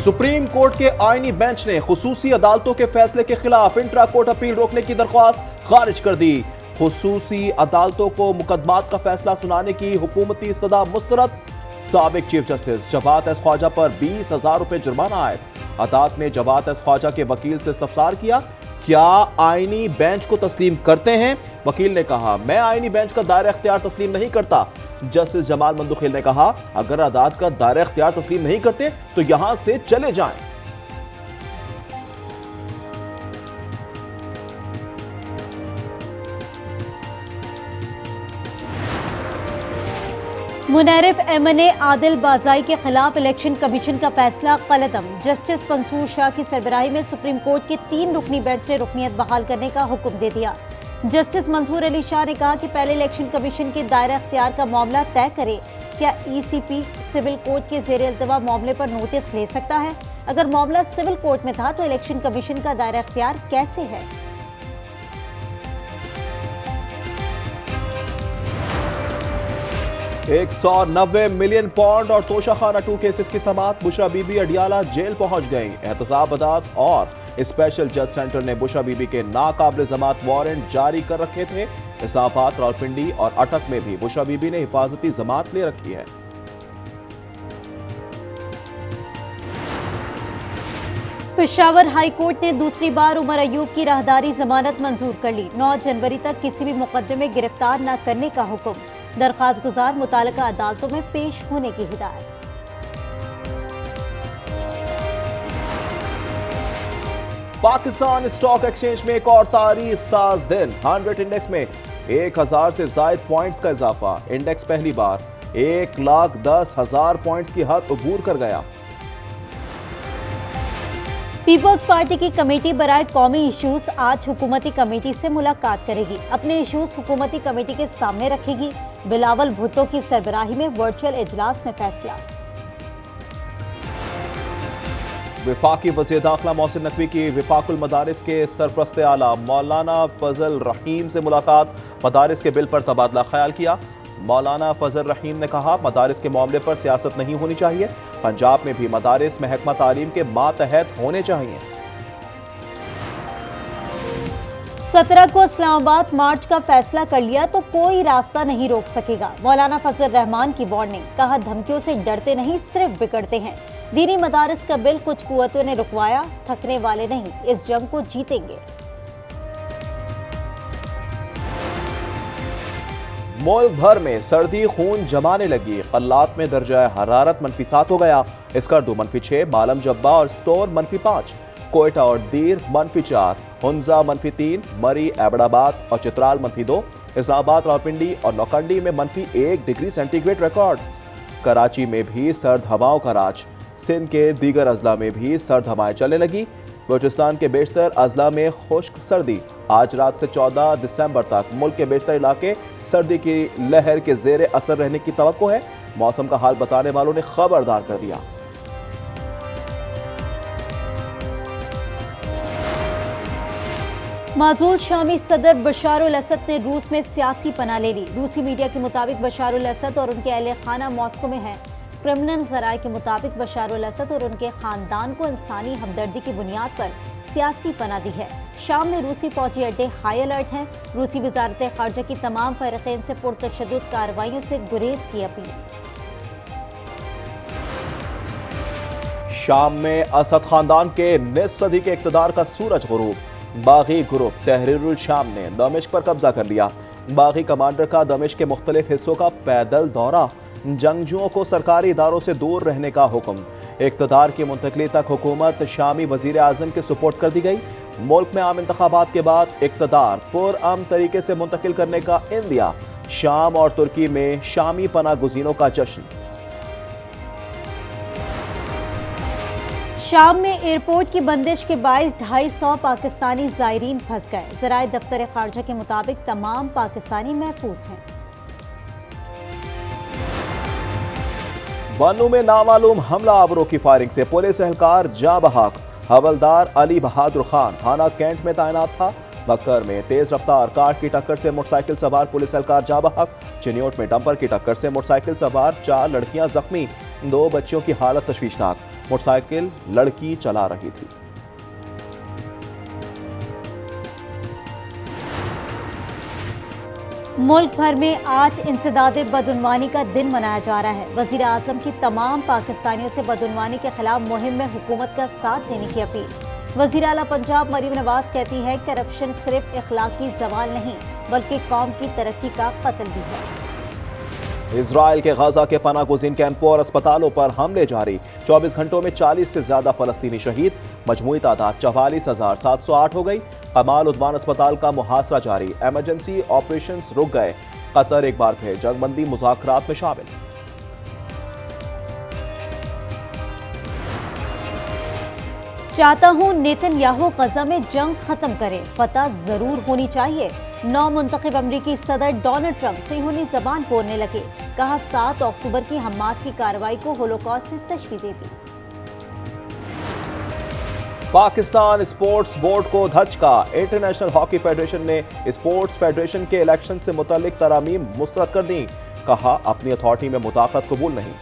Supreme court के आईनी bench ने खुसूसी अदालतों के फैसले के खिलाफ इंट्रा कोर्ट अपील रोकने की दरख्वास्त खारिज कर दी। खुसूसी अदालतों को मुकदमात का फैसला सुनाने की हुकूमती इस्तदा मुस्तरद। साबिक chief justice Jawad S Khawaja पर 20,000 रुपए जुर्माना आयद। अदालत ने जवाद एस ख्वाजा के वकील से इस्तफसार किया, क्या आईनी बेंच को तस्लीम करते हैं? वकील ने कहा, मैं आईनी बेंच का दायरा इख्तियार तस्लीम नहीं करता। जस्टिस जमाल मंदुखिल ने कहा, अगर अदालत का दायरा इख्तियार तस्लीम नहीं करते तो यहां से चले जाएं। मुनर्रिफ एमएनए आदिल बाज़ाई के खिलाफ इलेक्शन कमीशन का फैसला कलअदम। जस्टिस मंसूर शाह की सरबराही में सुप्रीम कोर्ट के 3 रुकनी बेंच ने रुकनीयत बहाल करने का हुक्म दे दिया। जस्टिस मंसूर अली शाह ने कहा कि पहले इलेक्शन कमीशन के दायरा इख्तियार का मामला तय करे। क्या ईसीपी सिविल कोर्ट के ज़ेर इल्तवा मामले पर नोटिस ले सकता है? अगर मामला सिविल कोर्ट में था तो इलेक्शन कमीशन का दायरा इख्तियार कैसे है? 190 मिलियन पौंड और तोशाखाना 2 केसेस की समाअत। बुशरा बीबी अडियाला जेल पहुंच गई। एहतसाब अदालत और स्पेशल जज सेंटर ने बुशरा बीबी के नाकाबिल जमात वारंट जारी कर रखे थे। इस्लामाबाद, रावलपिंडी और अटक में भी बुशरा बीबी ने हिफाजती जमात ले रखी है। पेशावर हाई कोर्ट ने दूसरी बार उमर अयूब की राहदारी जमानत मंजूर कर ली। 9 जनवरी तक किसी भी मुकदमे में गिरफ्तार न करने का हुक्म। दरख्वास्त गुजार मुतालिका अदालतों में पेश होने की हिदायत। पाकिस्तान स्टॉक एक्सचेंज में एक और तारीख साज दिन। 100 इंडेक्स में 1000 से जायद पॉइंट्स का इजाफा। इंडेक्स पहली बार 1,10,000 पॉइंट्स की हद अबूर कर गया। पीपल्स पार्टी की कमेटी बराए कौमी इश्यूज आज हुकूमती कमेटी से मुलाकात करेगी। अपने इश्यूज हुकूमती कमेटी के सामने रखेगी। बिलावल भुट्टो की सरबराही में वर्चुअल इजलास में फैसला। वफाकी वज़ीर दाखिला मोहसिन नकवी की वफाकुल मदारिस के सरपरस्त आला मौलाना फजल रहीम से मुलाकात। मदारिस के बिल पर तबादला ख्याल किया। मौलाना फजल रहीम ने कहा, मदारिस के मामले पर सियासत नहीं होनी चाहिए। पंजाब में भी मदारिस महकमा तालीम के मातहत होने चाहिए। 17 को इस्लामाबाद मार्च का फैसला कर लिया तो कोई रास्ता नहीं रोक सकेगा। मौलाना फजल रहमान की वार्निंग। कहा, धमकियों से डरते नहीं, सिर्फ बिगड़ते हैं। दीनी मदारिस का बिल कुछ कुव्वतों ने रुकवाया, थकने वाले नहीं, इस जंग को जीतेंगे। मुल्क भर में सर्दी खून जमाने लगी। कल्लात में दर्जा हरारत -7 हो गया। स्कर्दू -6, मालम जब्बा और स्टोर -5, कोयटा और दीर -4, हुंजा -3, मरी, एबडाबाद और चित्राल -2, इस्लामाबाद, रावलपिंडी और नौकंडी में -1 डिग्री सेंटीग्रेड रिकॉर्ड। कराची में भी सर्द हवाओं का राज। सिंध के दीगर अजला में भी सर्द हवाएं चलने लगी। बलूचिस्तान के बेशतर अजला में खुश्क सर्दी। आज रात से 14 दिसंबर तक मुल्क के बेशतर इलाके सर्दी की लहर के जेर असर रहने की तवक्को है। मौसम का हाल बताने वालों ने खबरदार कर दिया। माजूल शामी सदर बशार अल असद ने रूस में सियासी पनाह ले ली। रूसी मीडिया के मुताबिक बशार अल असद और उनके अहले खाना मॉस्को में हैं। क्रिमिनल जराए के मुताबिक बशार अल असद और उनके खानदान को इंसानी हमदर्दी की बुनियाद पर सियासी पनाह दी है। शाम में रूसी फौजी अड्डे हाई अलर्ट हैं। रूसी वजारत खारजा की तमाम फरीक़ैन से पुरतशद्दुद कार्रवाइयों से गुरेज की अपील। शाम में असद खानदान के निस्फ सदी के इक़्तिदार का सूरज गुरूब। बागी ग्रुप तहरीरुल शाम ने दमिश्क पर कब्जा कर लिया। बागी कमांडर का दमिश्क के मुख्तलिफ हिस्सों का पैदल दौरा। जंगजुओं को सरकारी इदारों से दूर रहने का हुक्म। इक़्तिदार की मुंतकली तक हुकूमत शामी वज़ीर आज़म के सुपुर्द कर दी गई। मुल्क में आम इंतखाबात के बाद इक़्तिदार पुरअमन तरीके से मुंतकिल करने का इंदिया। शाम और तुर्की में शामी पनाह गुज़ीनों का जश्न। शाम में एयरपोर्ट की बंदिश के बायस 250 पाकिस्तानी ज़ायरीन फंस गए। ज़राए दफ्तर खारजा के मुताबिक तमाम पाकिस्तानी महफूज हैं। बानू में नामालूम हमला आवरों की फायरिंग से पुलिस एहलकार जा बहक। हवलदार अली बहादुर खान थाना कैंट में तैनात था। बक्कर में तेज रफ्तार कार की टक्कर से मोटरसाइकिल सवार पुलिस एहलकार जा बहक। चिन्योट में डंपर की टक्कर से मोटरसाइकिल सवार 4 लड़कियां जख्मी। दो बच्चियों की हालत तशवीशनाक, मोटरसाइकिल लड़की चला रही थी। मुल्क भर में आज इंसदादे बदउनवानी का दिन मनाया जा रहा है। वजीर आजम की तमाम पाकिस्तानियों से बदउनवानी के खिलाफ मुहिम में हुकूमत का साथ देने की अपील। वजीर आला पंजाब मरीम नवाज कहती है करप्शन सिर्फ इखलाकी जवाल नहीं बल्कि कौम की तरक्की का कत्ल भी है। इजराइल के गाजा के पनाह गुज़ीन कैंपों और अस्पतालों पर हमले जारी, 24 घंटों में 40 से ज्यादा फलस्तीनी शहीद, मजमूई तादाद 44,708 हो गई। कमाल उद्वान अस्पताल का मुहासरा जारी, इमरजेंसी ऑपरेशंस रुक गए। कतर एक बार फिर जंगबंदी मुज़ाकरात में शामिल। चाहता हूं नेतन्याहू गजा में जंग खत्म करे, फतह जरूर होनी चाहिए। नौ मुंतखब अमरीकी सदर डोनाल्ड ट्रंप सेहूनी जबान बोलने लगे, कहा 7 अक्टूबर की हमास की कार्रवाई को होलोकॉस्ट से तशबीह दे दी। पाकिस्तान स्पोर्ट्स बोर्ड को धचका, इंटरनेशनल हॉकी फेडरेशन ने स्पोर्ट्स फेडरेशन के इलेक्शन से मुतल्लिक तरामीम मुस्तरद कर दी, कहा अपनी अथॉरिटी में मुदाखलत कबूल नहीं।